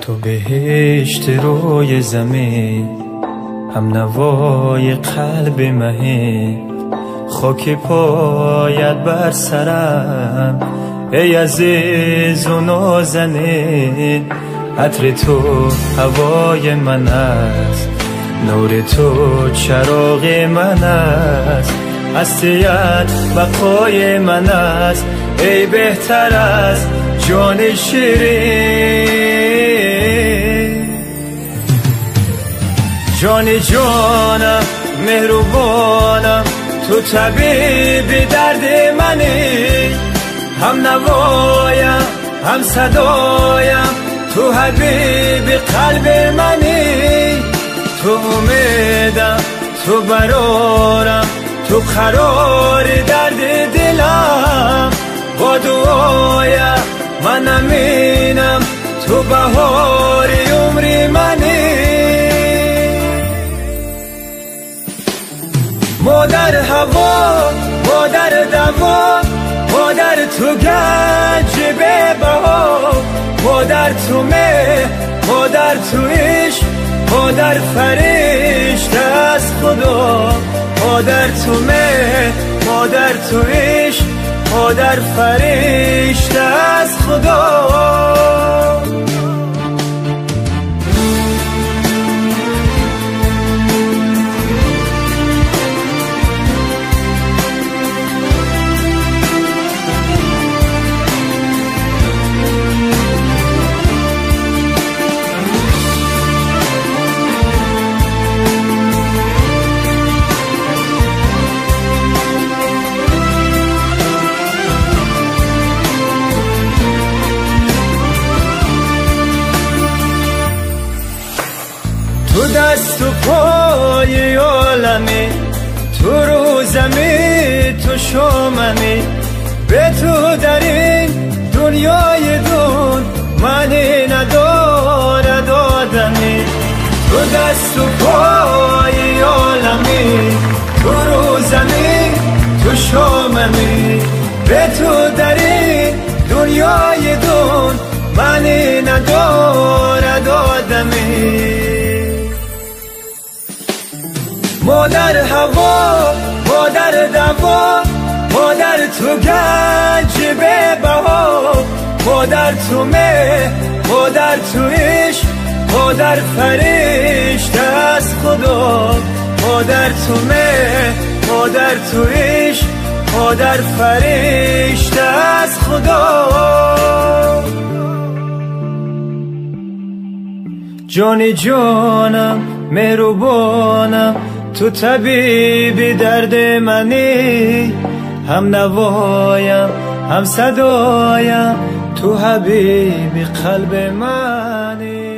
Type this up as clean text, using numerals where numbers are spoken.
تو بهشت روی زمین، هم نوای قلب مهین، خاک پایت بر سرم ای عزیز و نازنین. عطر تو هوای من است، نور تو چراغ من است، هستیت بقای من است ای بهتر از جان شیرین. جان جانم مهربانم، تو طبیب درد منی، هم نوایم هم صدایم، تو حبیب قلب منی. تو امیدم تو برارم، تو قرار درد دلم، با دعایم من امینم، تو بهار عمری منی. مادر هوا، مادر دوا، مادر تو گنج به بها، مادر تو مه، مادر تو عشق، مادر فرشته از خدا. مادر تو مه، مادر تو عشق، مادر فرشته از خدا. تو دست و پای عالمی، تو رو زمین، تو شاممی، به تو در این دنیای دون منی ندارد آدمی. تو دست و پای عالمی، تو رو زمین، تو شاممی، به تو در این دنیای دون منی ندارد آدمی. مادر هوا، مادر دوا، مادر تو گنج به بها، مادر تو مه، مادر تو عشق، مادر فرشته از خدا. مادر تو مه، مادر تو عشق، مادر فرشته از خدا. جان جانم مهربانم، تو طبیب درد منی، هم نوایم هم صدایم، تو حبیب قلب منی.